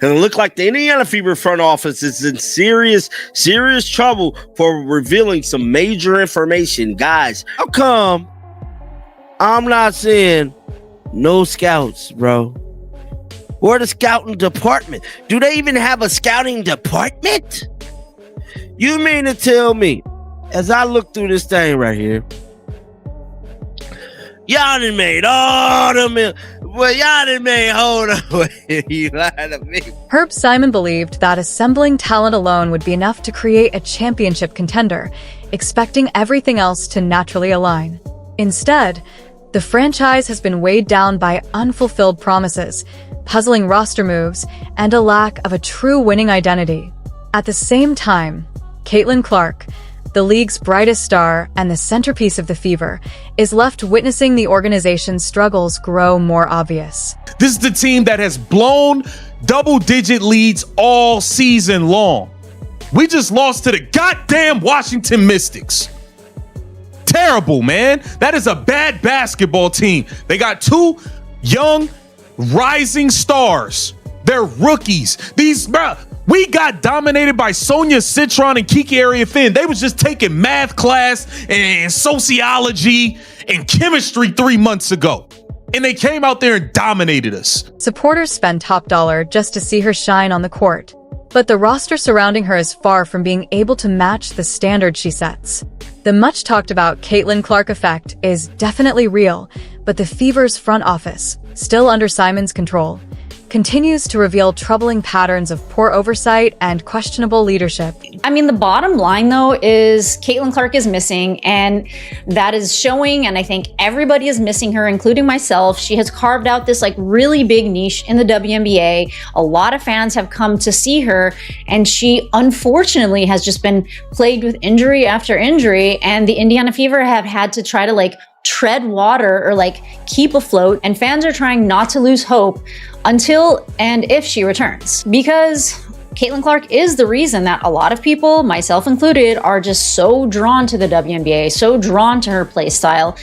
And it looked like the Indiana Fever front office is in serious trouble for revealing some major information. Guys, how come I'm not seeing no scouts, bro? Or the scouting department? Do they even have a scouting department? You mean to tell me, as I look through this thing right here, y'all done made all them, well, y'all done made, hold on, you lied to me. Herb Simon believed that assembling talent alone would be enough to create a championship contender, expecting everything else to naturally align. Instead, the franchise has been weighed down by unfulfilled promises, puzzling roster moves, and a lack of a true winning identity. At the same time, Caitlin Clark, the league's brightest star and the centerpiece of the Fever, is left witnessing the organization's struggles grow more obvious. This is the team that has blown double-digit leads all season long. We just lost to the goddamn Washington Mystics. Terrible, man. That is a bad basketball team. They got two young, rising stars. They're rookies. We got dominated by Sonia Citron and Kiki Area-Finn. They was just taking math class and sociology and chemistry 3 months ago. And they came out there and dominated us. Supporters spend top dollar just to see her shine on the court. But the roster surrounding her is far from being able to match the standard she sets. The much talked about Caitlin Clark effect is definitely real, but the Fever's front office, still under Simon's control, continues to reveal troubling patterns of poor oversight and questionable leadership. I mean, the bottom line, though, is Caitlin Clark is missing, and that is showing, and I think everybody is missing her, including myself. She has carved out this really big niche in the WNBA. A lot of fans have come to see her, and she unfortunately has just been plagued with injury after injury, and the Indiana Fever have had to try to tread water or keep afloat, and fans are trying not to lose hope until and if she returns, because Caitlin Clark is the reason that a lot of people, myself included, are just so drawn to the WNBA, so drawn to her play style.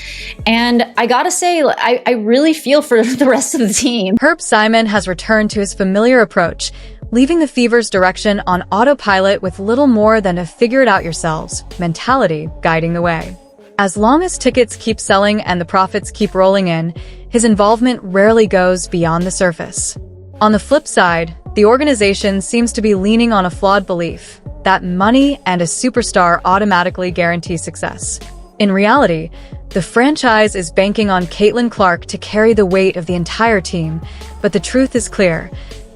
And I gotta say, I really feel for the rest of the team. Herb Simon has returned to his familiar approach, leaving the Fever's direction on autopilot with little more than a figure-it-out-yourselves mentality guiding the way. As long as tickets keep selling and the profits keep rolling in, his involvement rarely goes beyond the surface. On the flip side, the organization seems to be leaning on a flawed belief that money and a superstar automatically guarantee success. In reality, the franchise is banking on Caitlin Clark to carry the weight of the entire team, but the truth is clear.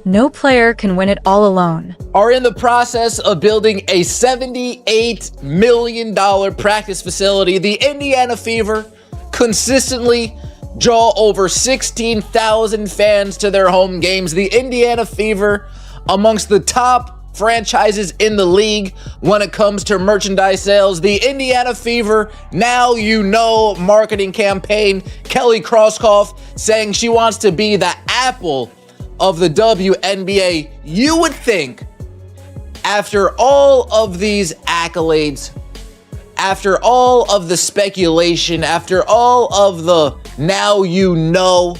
No player can win it all alone. Are in the process of building a $78 million practice facility. The Indiana Fever consistently draw over 16,000 fans to their home games. The Indiana Fever, amongst the top franchises in the league when it comes to merchandise sales. The Indiana Fever, now you know, marketing campaign. Kelly Krauskopf saying she wants to be the Apple of the WNBA. You would think, after all of these accolades, after all of the speculation, after all of the now you know,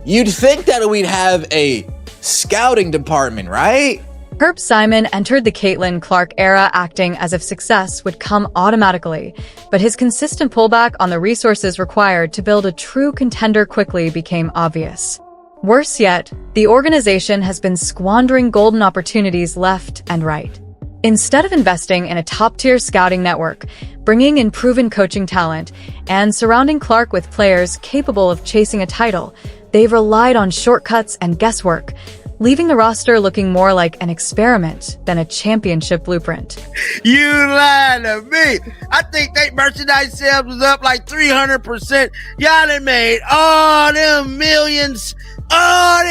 you'd think that we'd have a scouting department, right? Herb Simon entered the Caitlin Clark era acting as if success would come automatically, but his consistent pullback on the resources required to build a true contender quickly became obvious. Worse yet, the organization has been squandering golden opportunities left and right. Instead of investing in a top-tier scouting network, bringing in proven coaching talent, and surrounding Clark with players capable of chasing a title, they've relied on shortcuts and guesswork, leaving the roster looking more like an experiment than a championship blueprint. You lied to me. I think they merchandise sales was up 300%. Y'all done made all them millions off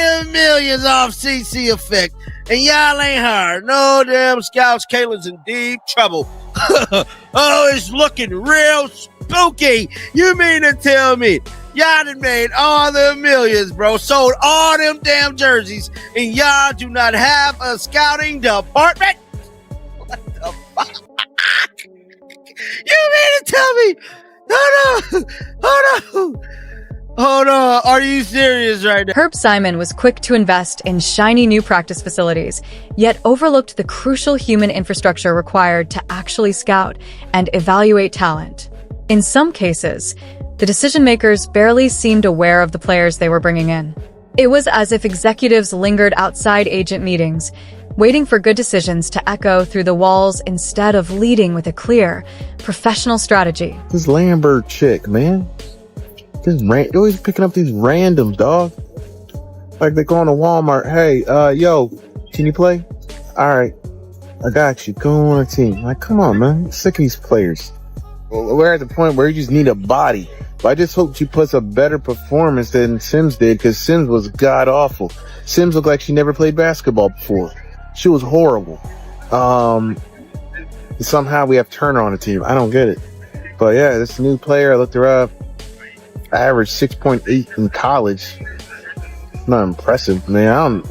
CC Effect. And y'all ain't hired no damn scouts. Caitlin's in deep trouble. Oh, it's looking real spooky. You mean to tell me y'all done made all the millions, bro, sold all them damn jerseys, and y'all do not have a scouting department? What the fuck? You mean to tell me? Hold on. Hold on, are you serious right now? Herb Simon was quick to invest in shiny new practice facilities, yet overlooked the crucial human infrastructure required to actually scout and evaluate talent. In some cases, the decision-makers barely seemed aware of the players they were bringing in. It was as if executives lingered outside agent meetings, waiting for good decisions to echo through the walls instead of leading with a clear, professional strategy. This Lambert chick, man. You're always picking up these randoms, dog. Like they go on to Walmart. Hey, yo, can you play? All right, I got you. Go on a team. Like, come on, man. I'm sick of these players. Well, we're at the point where you just need a body. But I just hope she puts a better performance than Sims did, because Sims was god awful. Sims looked like she never played basketball before. She was horrible. Somehow we have Turner on the team. I don't get it. But yeah, this new player, I looked her up. Average 6.8 in college. Not impressive, man.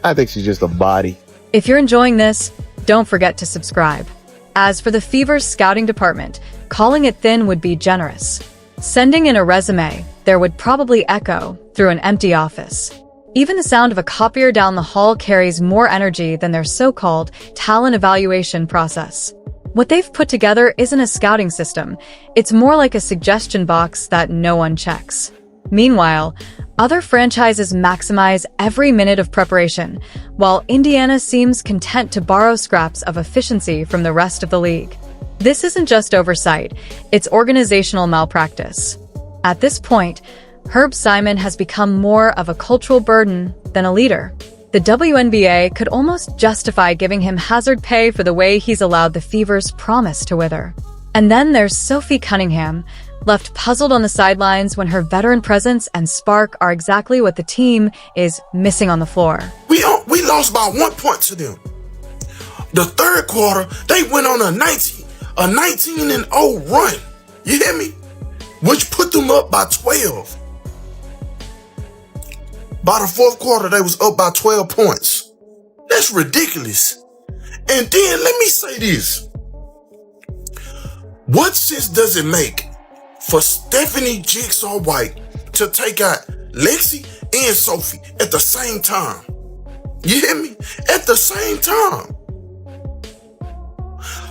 I think she's just a body. If you're enjoying this, don't forget to subscribe. As for the Fever's scouting department, calling it thin would be generous. Sending in a resume, there would probably echo through an empty office. Even the sound of a copier down the hall carries more energy than their so-called talent evaluation process. What they've put together isn't a scouting system. It's more like a suggestion box that no one checks. Meanwhile, other franchises maximize every minute of preparation, while Indiana seems content to borrow scraps of efficiency from the rest of the league. This isn't just oversight, it's organizational malpractice. At this point, Herb Simon has become more of a cultural burden than a leader. The WNBA could almost justify giving him hazard pay for the way he's allowed the Fever's promise to wither. And then there's Sophie Cunningham, left puzzled on the sidelines when her veteran presence and spark are exactly what the team is missing on the floor. We lost by 1 point to them. The third quarter, they went on a 19-0 run. You hear me? Which put them up by 12. By the fourth quarter, they was up by 12 points. That's ridiculous. And then let me say this. What sense does it make for Stephanie Jigsaw White to take out Lexi and Sophie at the same time? You hear me? At the same time.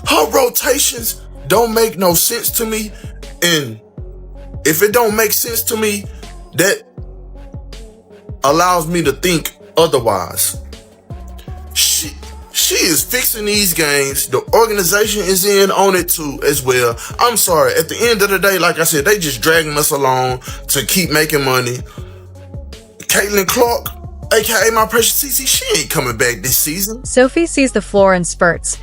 Her rotations don't make no sense to me. And if it don't make sense to me, that allows me to think otherwise. She is fixing these games. The organization is in on it too as well. I'm sorry. At the end of the day, like I said, they just dragging us along to keep making money. Caitlin Clark, aka my precious CC, she ain't coming back this season. Sophie sees the floor in spurts,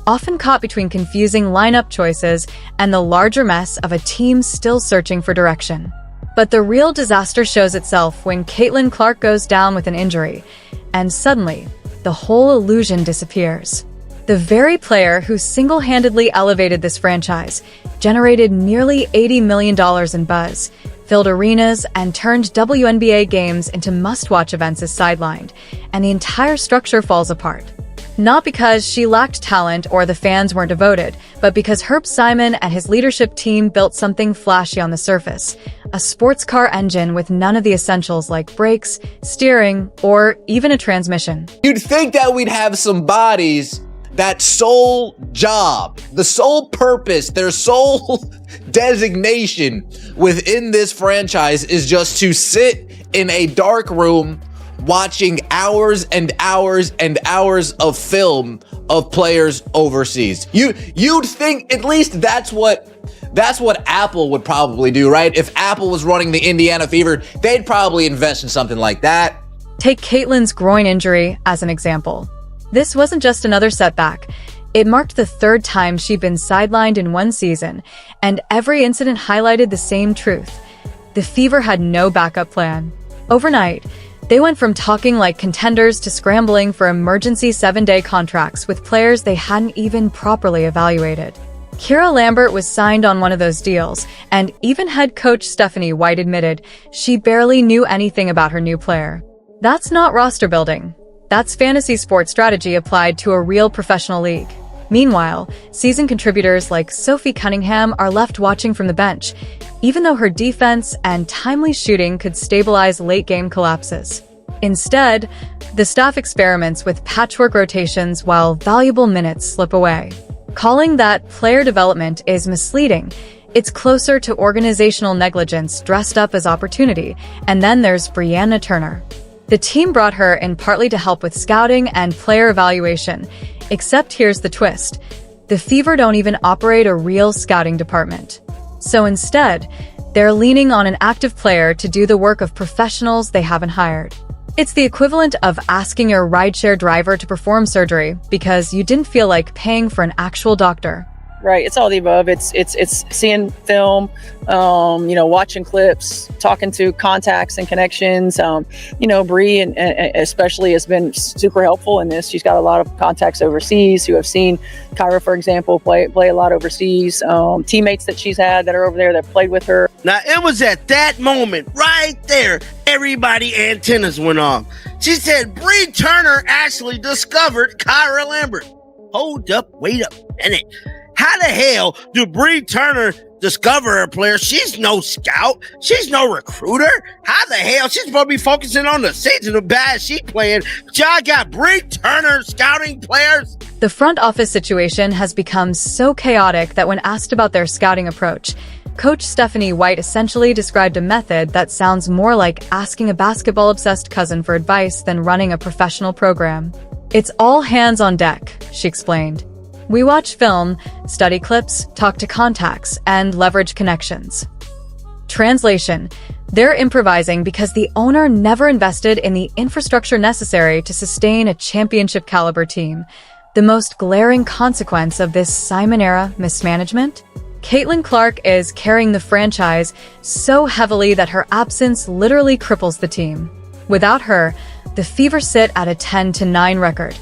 often caught between confusing lineup choices and the larger mess of a team still searching for direction. But the real disaster shows itself when Caitlin Clark goes down with an injury, and suddenly, the whole illusion disappears. The very player who single-handedly elevated this franchise, generated nearly $80 million in buzz, filled arenas, and turned WNBA games into must-watch events is sidelined, and the entire structure falls apart. Not because she lacked talent or the fans weren't devoted, but because Herb Simon and his leadership team built something flashy on the surface, a sports car engine with none of the essentials like brakes, steering, or even a transmission. You'd think that we'd have some bodies that sole job, the sole purpose, their sole designation within this franchise is just to sit in a dark room watching hours and hours and hours of film of players overseas. You'd think at least that's what Apple would probably do, right? If Apple was running the Indiana Fever, they'd probably invest in something like that. Take Caitlin's groin injury as an example. This wasn't just another setback. It marked the third time she'd been sidelined in one season, and every incident highlighted the same truth. The Fever had no backup plan. Overnight, they went from talking like contenders to scrambling for emergency 7-day contracts with players they hadn't even properly evaluated. Kira Lambert was signed on one of those deals, and even head coach Stephanie White admitted she barely knew anything about her new player. That's not roster building. That's fantasy sports strategy applied to a real professional league. Meanwhile, seasoned contributors like Sophie Cunningham are left watching from the bench, even though her defense and timely shooting could stabilize late-game collapses. Instead, the staff experiments with patchwork rotations while valuable minutes slip away. Calling that player development is misleading. It's closer to organizational negligence dressed up as opportunity. And then there's Brianna Turner. The team brought her in partly to help with scouting and player evaluation. Except here's the twist. The Fever don't even operate a real scouting department. So instead, they're leaning on an active player to do the work of professionals they haven't hired. It's the equivalent of asking your rideshare driver to perform surgery because you didn't feel like paying for an actual doctor. Right, it's all the above. It's seeing film, watching clips, talking to contacts and connections. Bree and especially has been super helpful in this. She's got a lot of contacts overseas who have seen Kyra, for example, play a lot overseas. Teammates that she's had that are over there that played with her. Now, it was at that moment right there, everybody antennas went off. She said Bree Turner actually discovered Kyra Lambert. Hold up, wait a minute. How the hell do Bree Turner discover a player? She's no scout. She's no recruiter. How the hell? She's supposed to be focusing on the season of bad she playing. Y'all got Bree Turner scouting players? The front office situation has become so chaotic that when asked about their scouting approach, Coach Stephanie White essentially described a method that sounds more like asking a basketball-obsessed cousin for advice than running a professional program. It's all hands on deck, she explained. We watch film, study clips, talk to contacts, and leverage connections. Translation: they're improvising because the owner never invested in the infrastructure necessary to sustain a championship-caliber team. The most glaring consequence of this Simon-era mismanagement? Caitlin Clark is carrying the franchise so heavily that her absence literally cripples the team. Without her, the Fever sit at a 10-9 record.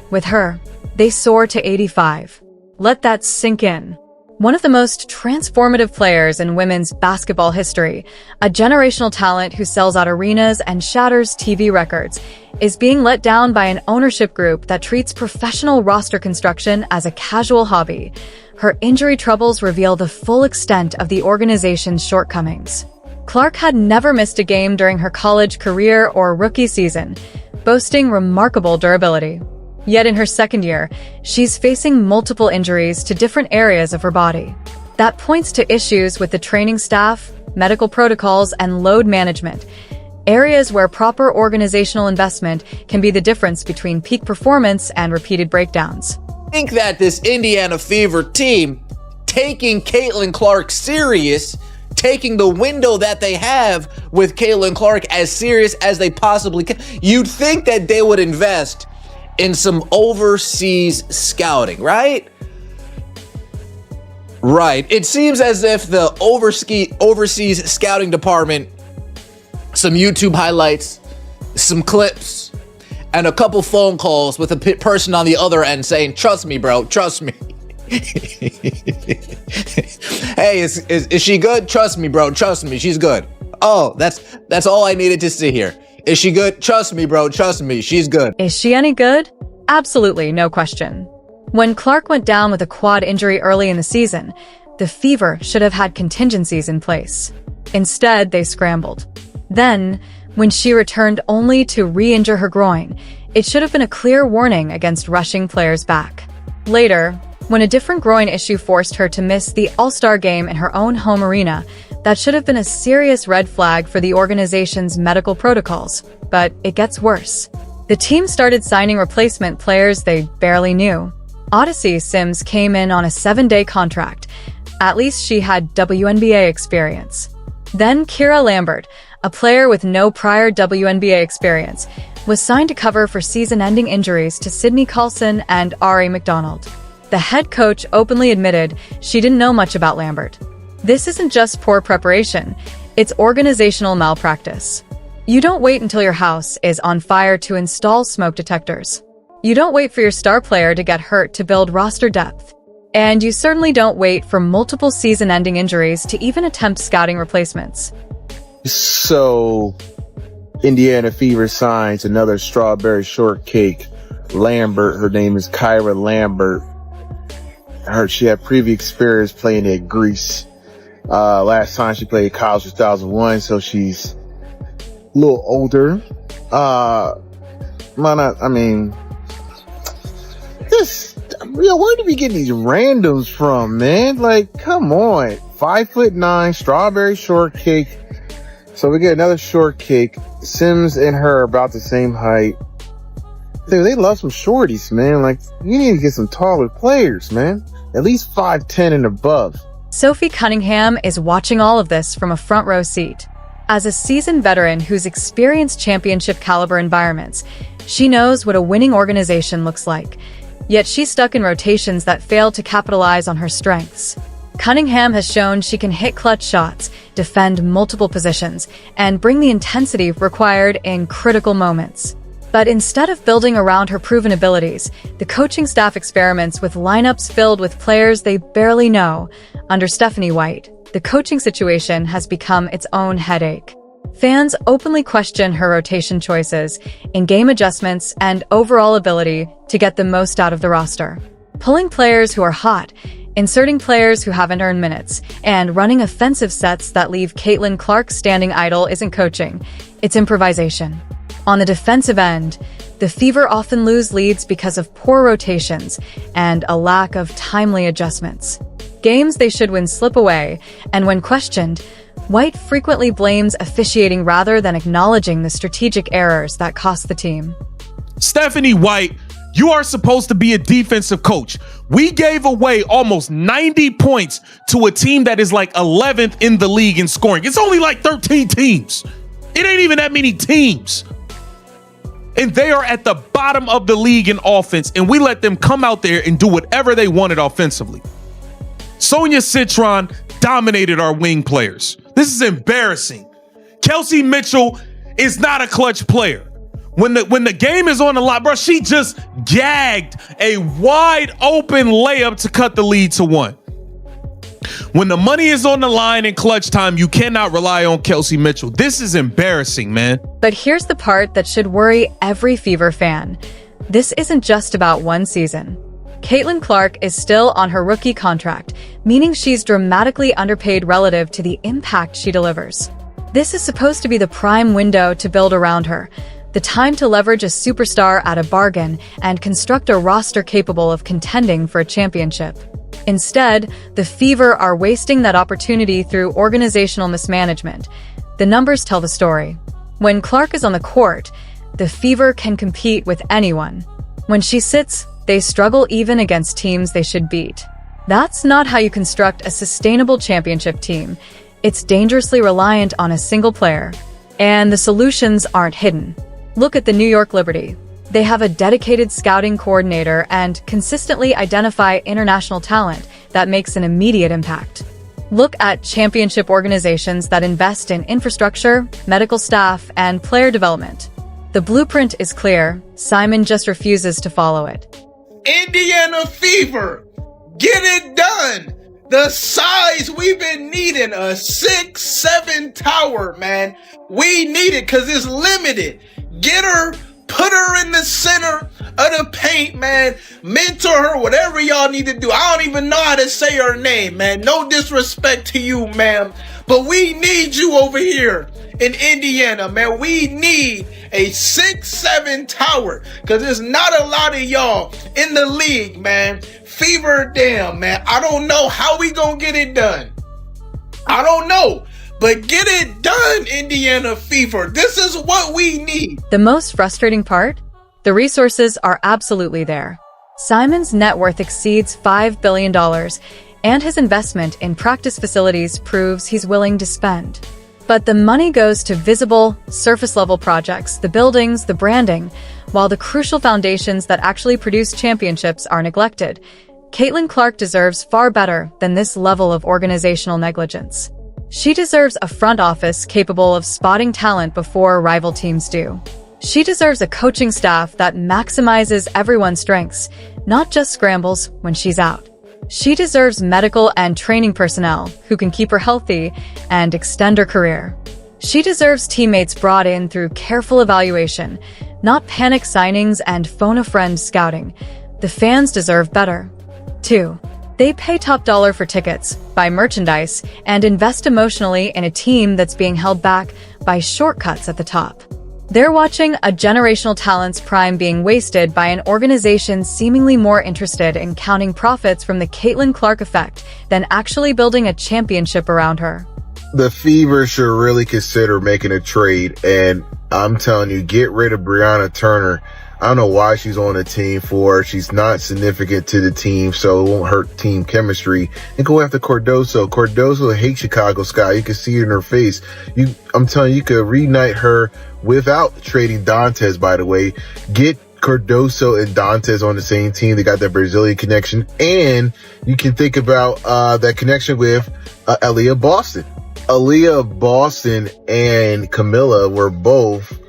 With her, they soar to 85. Let that sink in. One of the most transformative players in women's basketball history, a generational talent who sells out arenas and shatters TV records, is being let down by an ownership group that treats professional roster construction as a casual hobby. Her injury troubles reveal the full extent of the organization's shortcomings. Clark had never missed a game during her college career or rookie season, boasting remarkable durability. Yet in her second year, she's facing multiple injuries to different areas of her body. That points to issues with the training staff, medical protocols, and load management, areas where proper organizational investment can be the difference between peak performance and repeated breakdowns. I think that this Indiana Fever team taking Caitlin Clark serious, taking the window that they have with Caitlin Clark as serious as they possibly can, you'd think that they would invest in some overseas scouting, right? Right. It seems as if the overseas scouting department, some YouTube highlights, some clips, and a couple phone calls with a person on the other end saying, "Trust me, bro, trust me." Hey, is she good? Trust me, bro, trust me, she's good. Oh, that's all I needed to see here. Is she good? Trust me, bro. Trust me. She's good. Is she any good? Absolutely, no question. When Clark went down with a quad injury early in the season, the Fever should have had contingencies in place. Instead, they scrambled. Then, when she returned only to re-injure her groin, it should have been a clear warning against rushing players back. Later, when a different groin issue forced her to miss the All-Star game in her own home arena, that should have been a serious red flag for the organization's medical protocols. But it gets worse. The team started signing replacement players they barely knew. Odyssey Sims came in on a 7-day contract. At least she had WNBA experience. Then Kyra Lambert, a player with no prior WNBA experience, was signed to cover for season-ending injuries to Sydney Carlson and Ari McDonald. The head coach openly admitted she didn't know much about Lambert. This isn't just poor preparation, it's organizational malpractice. You don't wait until your house is on fire to install smoke detectors. You don't wait for your star player to get hurt to build roster depth. And you certainly don't wait for multiple season-ending injuries to even attempt scouting replacements. So, Indiana Fever signs another strawberry shortcake Lambert. Her name is Kyra Lambert. She had previous experience playing at Greece. Last time she played college was 2001, so she's a little older. Where do we get these randoms from, man? Like, come on. 5'9", strawberry shortcake. So we get another shortcake. Sims and her are about the same height. Dude, they love some shorties, man. Like, you need to get some taller players, man. At least 5'10" and above. Sophie Cunningham is watching all of this from a front row seat. As a seasoned veteran who's experienced championship caliber environments, she knows what a winning organization looks like. Yet she's stuck in rotations that fail to capitalize on her strengths. Cunningham has shown she can hit clutch shots, defend multiple positions, and bring the intensity required in critical moments. But instead of building around her proven abilities, the coaching staff experiments with lineups filled with players they barely know. Under Stephanie White, the coaching situation has become its own headache. Fans openly question her rotation choices, in-game adjustments, and overall ability to get the most out of the roster. Pulling players who are hot, inserting players who haven't earned minutes, and running offensive sets that leave Caitlin Clark standing idle isn't coaching, it's improvisation. On the defensive end, the Fever often lose leads because of poor rotations and a lack of timely adjustments. Games they should win slip away, and when questioned, White frequently blames officiating rather than acknowledging the strategic errors that cost the team. Stephanie White, you are supposed to be a defensive coach. We gave away almost 90 points to a team that is like 11th in the league in scoring. It's only like 13 teams. It ain't even that many teams. And they are at the bottom of the league in offense, and we let them come out there and do whatever they wanted offensively. Sonia Citron dominated our wing players. This is embarrassing. Kelsey Mitchell is not a clutch player. When the game is on the line, bro, she just gagged a wide open layup to cut the lead to 1. When the money is on the line in clutch time, you cannot rely on Kelsey Mitchell. This is embarrassing, man. But here's the part that should worry every Fever fan. This isn't just about one season. Caitlin Clark is still on her rookie contract, meaning she's dramatically underpaid relative to the impact she delivers. This is supposed to be the prime window to build around her, the time to leverage a superstar at a bargain and construct a roster capable of contending for a championship. Instead, the Fever are wasting that opportunity through organizational mismanagement. The numbers tell the story. When Clark is on the court, the Fever can compete with anyone. When she sits, they struggle even against teams they should beat. That's not how you construct a sustainable championship team. It's dangerously reliant on a single player. And the solutions aren't hidden. Look at the New York Liberty. They have a dedicated scouting coordinator and consistently identify international talent that makes an immediate impact. Look at championship organizations that invest in infrastructure, medical staff, and player development. The blueprint is clear. Simon just refuses to follow it. Indiana Fever, get it done. The size we've been needing, a 6'7" tower, man. We need it because it's limited. Get her, put her in the center of the paint, man. Mentor her, whatever y'all need to do. I don't even know how to say her name, man. No disrespect to you, ma'am. But we need you over here in Indiana, man. We need a 6'7" tower because there's not a lot of y'all in the league, man. Fever, damn, man. I don't know how we gonna get it done. I don't know. But get it done, Indiana Fever. This is what we need. The most frustrating part? The resources are absolutely there. Simon's net worth exceeds $5 billion, and his investment in practice facilities proves he's willing to spend. But the money goes to visible, surface-level projects, the buildings, the branding, while the crucial foundations that actually produce championships are neglected. Caitlin Clark deserves far better than this level of organizational negligence. She deserves a front office capable of spotting talent before rival teams do. She deserves a coaching staff that maximizes everyone's strengths, not just scrambles when she's out. She deserves medical and training personnel who can keep her healthy and extend her career. She deserves teammates brought in through careful evaluation, not panic signings and phone-a-friend scouting. The fans deserve better. 2. They pay top dollar for tickets, buy merchandise, and invest emotionally in a team that's being held back by shortcuts at the top. They're watching a generational talent's prime being wasted by an organization seemingly more interested in counting profits from the Caitlin Clark effect than actually building a championship around her. The Fever should really consider making a trade, and I'm telling you, get rid of Brianna Turner. I don't know why she's on the team for. She's not significant to the team, so it won't hurt team chemistry. And go after Cardoso. Cardoso hates Chicago Sky. You can see it in her face. I'm telling you, you could reunite her without trading Dantes, by the way. Get Cardoso and Dantes on the same team. They got that Brazilian connection. And you can think about that connection with Aaliyah Boston. Aaliyah Boston and Camilla were both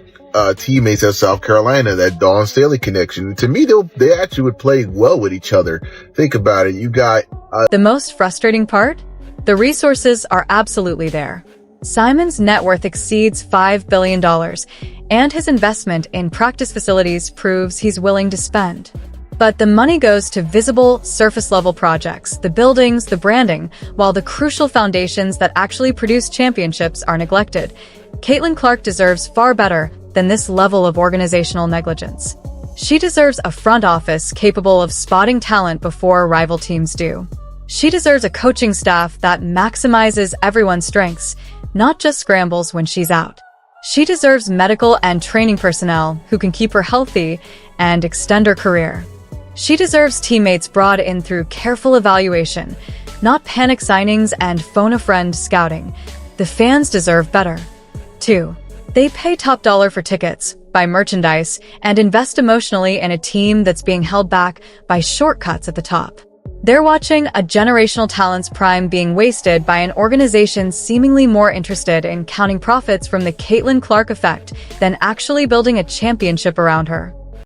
teammates at South Carolina, that Dawn Staley connection. To me, they actually would play well with each other. Think about it. You got... The most frustrating part? The resources are absolutely there. Simon's net worth exceeds $5 billion, and his investment in practice facilities proves he's willing to spend. But the money goes to visible, surface-level projects, the buildings, the branding, while the crucial foundations that actually produce championships are neglected. Caitlin Clark deserves far better than this level of organizational negligence. She deserves a front office capable of spotting talent before rival teams do. She deserves a coaching staff that maximizes everyone's strengths, not just scrambles when she's out. She deserves medical and training personnel who can keep her healthy and extend her career. She deserves teammates brought in through careful evaluation, not panic signings and phone-a-friend scouting. The fans deserve better. 2. They pay top dollar for tickets, buy merchandise, and invest emotionally in a team that's being held back by shortcuts at the top. They're watching a generational talent's prime being wasted by an organization seemingly more interested in counting profits from the Caitlin Clark effect than actually building a championship around her.